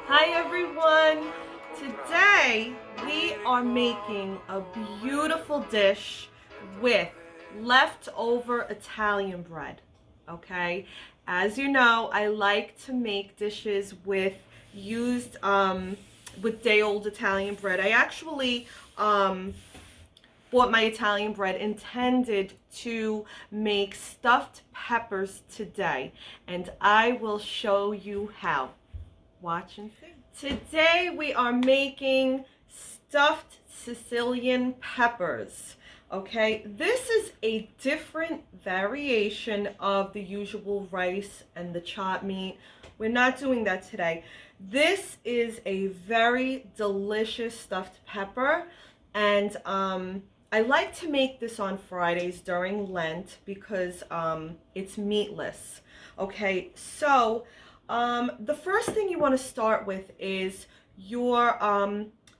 Hi everyone! Today we are making a beautiful dish with leftover Italian bread. Okay, as you know, I like to make dishes with day-old Italian bread. I actually bought my Italian bread intended to make stuffed peppers today, and I will show you how. Watch and see. Today we are making stuffed Sicilian peppers. Okay, this is a different variation of the usual rice and the chopped meat. We're not doing that today. This is a very delicious stuffed pepper, and I like to make this on Fridays during Lent because it's meatless. Okay, so the first thing you want to start with is your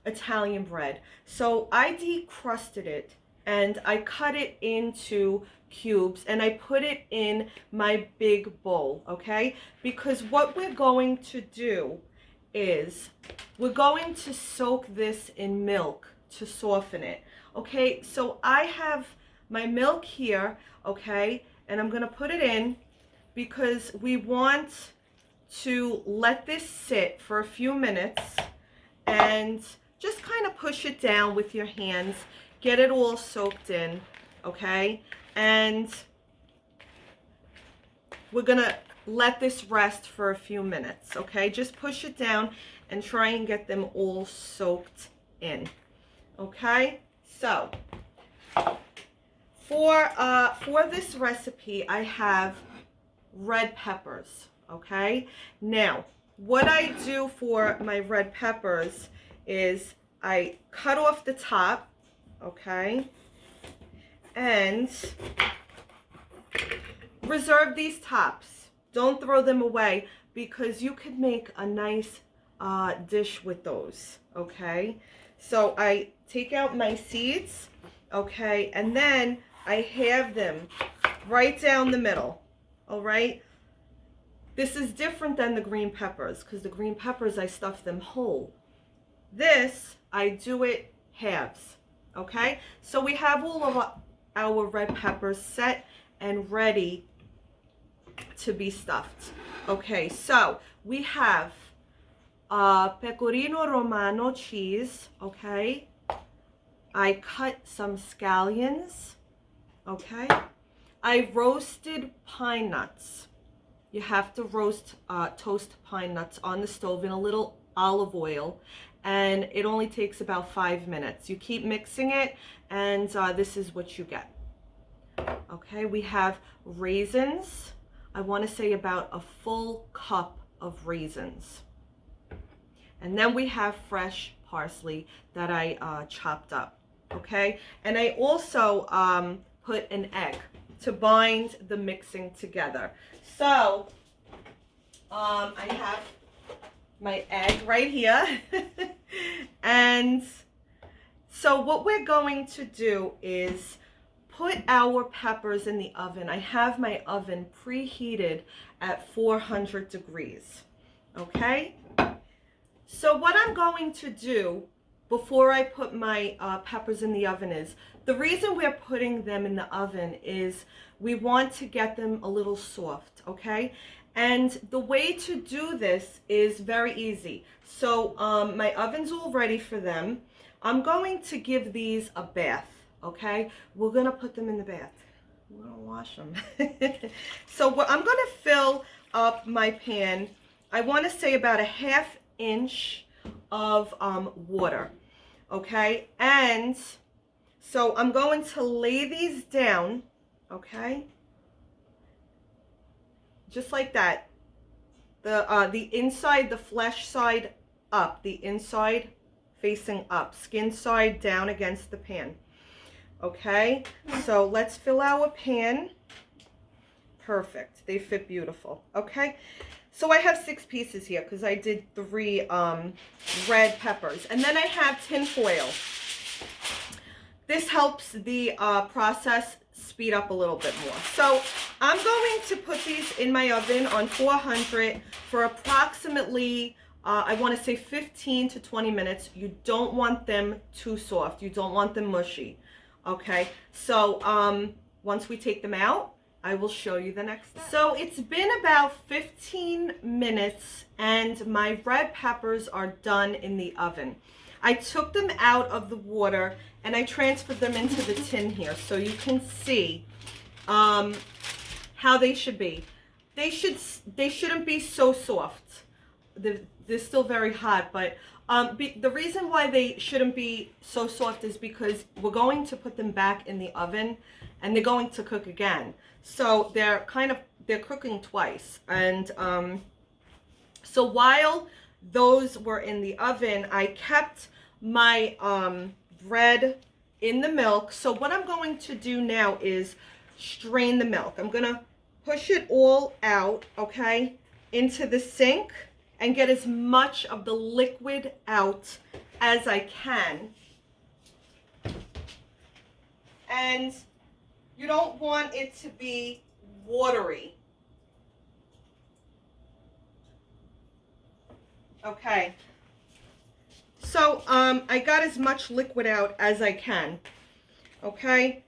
Italian bread. So I decrusted it and I cut it into cubes and I put it in my big bowl, okay? Because what we're going to do is we're going to soak this in milk to soften it, okay? So I have my milk here, okay? And I'm gonna put it in because we want to let this sit for a few minutes and just kind of push it down with your hands, get it all soaked in, okay? And we're gonna let this rest for a few minutes, okay? Just push it down and try and get them all soaked in, okay? So for this recipe, I have red peppers. Okay, now what I do for my red peppers is I cut off the top, okay, and reserve these tops. Don't throw them away because you could make a nice dish with those, okay? So I take out my seeds, okay, and then I have them right down the middle, all right? This is different than the green peppers because the green peppers, I stuff them whole. This, I do it halves, okay? So we have all of our red peppers set and ready to be stuffed. Okay, so we have pecorino romano cheese, okay? I cut some scallions, okay? I roasted pine nuts. You have to toast pine nuts on the stove in a little olive oil, and it only takes about 5 minutes. You keep mixing it, and this is what you get. Okay, we have raisins. I want to say about a full cup of raisins. And then we have fresh parsley that I chopped up, okay? And I also put an egg to bind the mixing together. So I have my egg right here. And so what we're going to do is put our peppers in the oven. I have my oven preheated at 400 degrees, okay? So what I'm going to do before I put my peppers in the oven is, the reason we're putting them in the oven is we want to get them a little soft, okay? And the way to do this is very easy. So my oven's all ready for them. I'm going to give these a bath, okay? We're gonna put them in the bath. We're gonna wash them. So I'm gonna fill up my pan, I wanna say about a ½ inch of water, okay? And so I'm going to lay these down, okay? Just like that. The inside, the flesh side up, the inside facing up, skin side down against the pan. Okay, so let's fill our pan. Perfect, they fit beautiful. Okay, so I have 6 pieces here because I did 3 red peppers, and then I have tin foil. This helps the process speed up a little bit more. So I'm going to put these in my oven on 400 for approximately, I want to say 15 to 20 minutes. You don't want them too soft. You don't want them mushy. Okay, so once we take them out, I will show you the next step. So it's been about 15 minutes and my red peppers are done in the oven. I took them out of the water and I transferred them into the tin here so you can see how they should be. They shouldn't be so soft. They're still very hot, but the reason why they shouldn't be so soft is because we're going to put them back in the oven and they're going to cook again. So they're cooking twice. And so while those were in the oven, I kept my bread in the milk. So what I'm going to do now is strain the milk. I'm gonna push it all out, okay, into the sink and get as much of the liquid out as I can. And you don't want it to be watery. Okay. So I got as much liquid out as I can. Okay.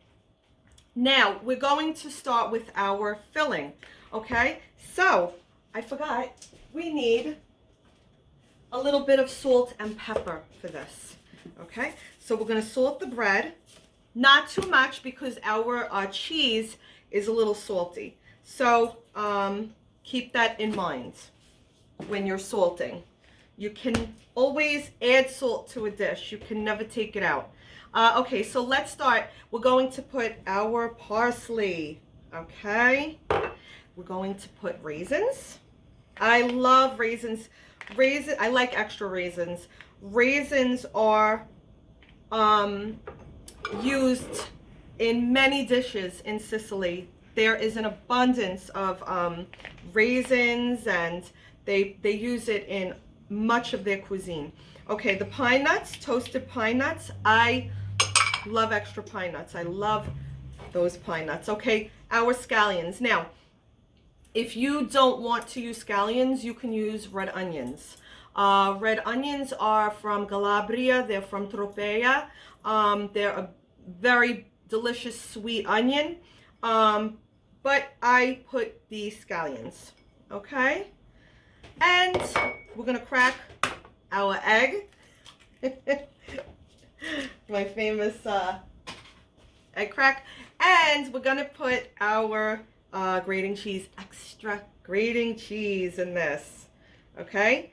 Now we're going to start with our filling. Okay. So I forgot, we need a little bit of salt and pepper for this. Okay. So we're going to salt the bread. Not too much because our cheese is a little salty. So keep that in mind when you're salting. You can always add salt to a dish. You can never take it out. Okay, so let's start. We're going to put our parsley. Okay. We're going to put raisins. I love raisins. I like extra raisins. Raisins are used in many dishes in Sicily. There is an abundance of raisins and they use it in much of their cuisine. Okay, the pine nuts, toasted pine nuts. I love extra pine nuts. I love those pine nuts. Okay, our scallions. Now, if you don't want to use scallions, you can use red onions. Red onions are from Calabria. They're from Tropea. They're a very delicious sweet onion, but I put the scallions. Okay, and we're gonna crack our egg. My famous egg crack, and we're gonna put our grating cheese, extra grating cheese in this. Okay,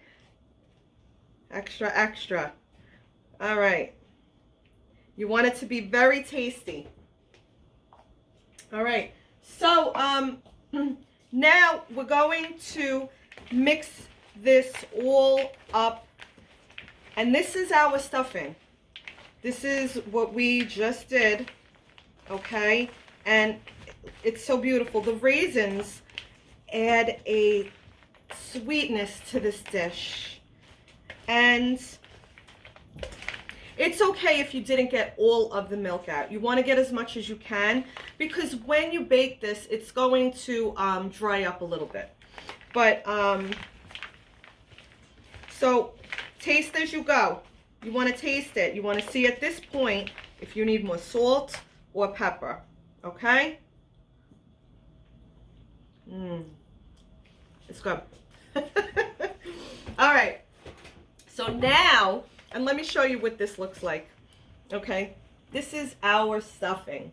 extra. All right. You want it to be very tasty. All right. So now we're going to mix this all up. And this is our stuffing. This is what we just did. Okay. And it's so beautiful. The raisins add a sweetness to this dish. And it's okay if you didn't get all of the milk out. You want to get as much as you can because when you bake this, it's going to dry up a little bit. But, so taste as you go. You want to taste it. You want to see at this point if you need more salt or pepper. Okay? It's good. All right. So now, and let me show you what this looks like. Okay, this is our stuffing.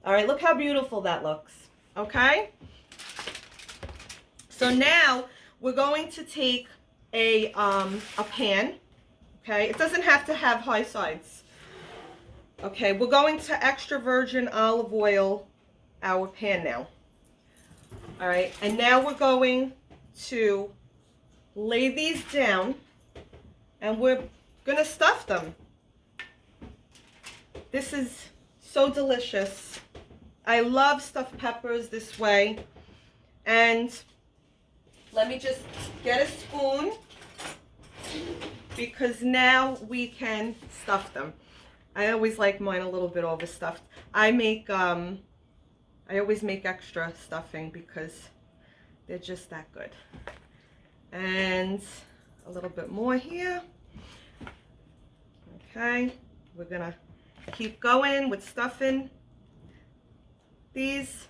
All right, look how beautiful that looks. Okay, so now we're going to take a pan. Okay, it doesn't have to have high sides. Okay, we're going to extra virgin olive oil our pan now. All right, and now we're going to lay these down and we're gonna stuff them. This is so delicious. I love stuffed peppers this way. And let me just get a spoon because now we can stuff them. I always like mine a little bit overstuffed. I make I always make extra stuffing because they're just that good. And a little bit more here. Okay, we're gonna keep going with stuffing these.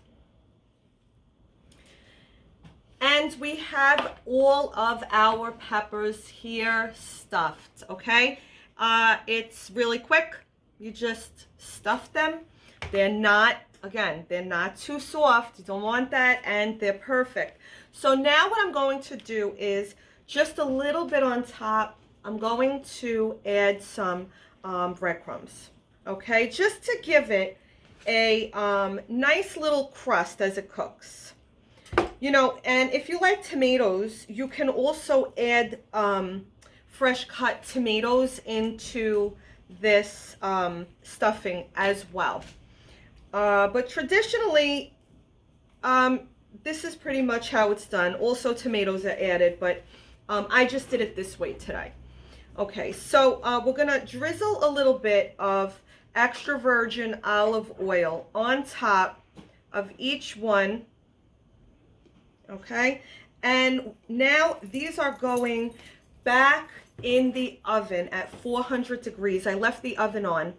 And we have all of our peppers here stuffed, okay? It's really quick. You just stuff them. They're not, again, they're not too soft. You don't want that, and they're perfect. So now what I'm going to do is just a little bit on top. I'm going to add some breadcrumbs, okay? Just to give it a nice little crust as it cooks. You know, and if you like tomatoes, you can also add fresh cut tomatoes into this stuffing as well. But traditionally, this is pretty much how it's done. Also, tomatoes are added, but I just did it this way today. Okay, so we're gonna drizzle a little bit of extra virgin olive oil on top of each one. Okay, and now these are going back in the oven at 400 degrees. I left the oven on.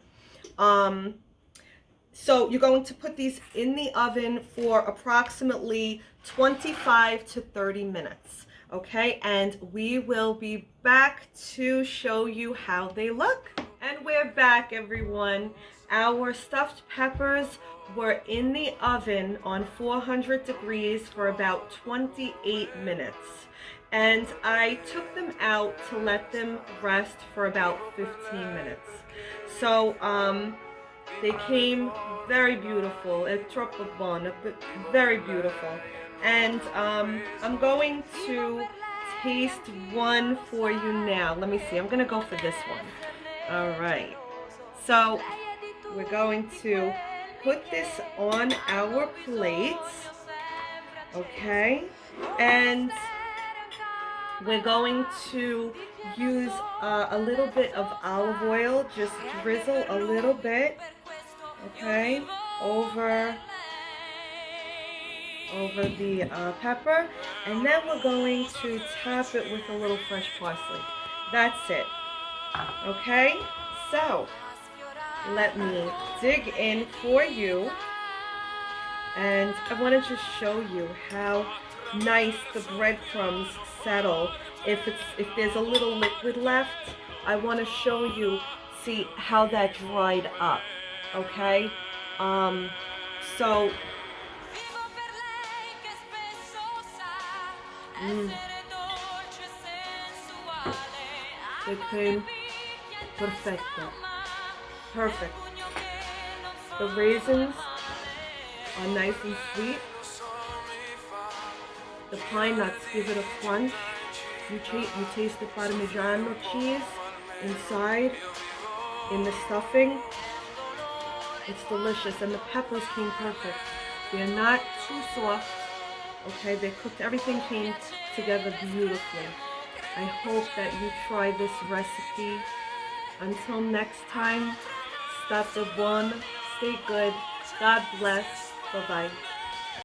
So you're going to put these in the oven for approximately 25 to 30 minutes. Okay, and we will be back to show you how they look. And we're back, everyone. Our stuffed peppers were in the oven on 400 degrees for about 28 minutes. And I took them out to let them rest for about 15 minutes. So they came very beautiful. È troppo buono, very beautiful. And I'm going to taste one for you now. Let me see. I'm going to go for this one. All right. So we're going to put this on our plates. Okay. And we're going to use a little bit of olive oil. Just drizzle a little bit. Okay. Over the pepper, and then we're going to top it with a little fresh parsley. That's it. Okay, so let me dig in for you, and I want to just show you how nice the breadcrumbs settle. If there's a little liquid left, I want to show you, see how that dried up. Okay, so it came perfecto. Perfect. The raisins are nice and sweet. The pine nuts give it a crunch. You taste the Parmigiano cheese inside in the stuffing. It's delicious, and the peppers came perfect. They're not too soft. Okay, they cooked, everything came together beautifully. I hope that you try this recipe. Until next time, state buono, stay good, God bless, bye-bye.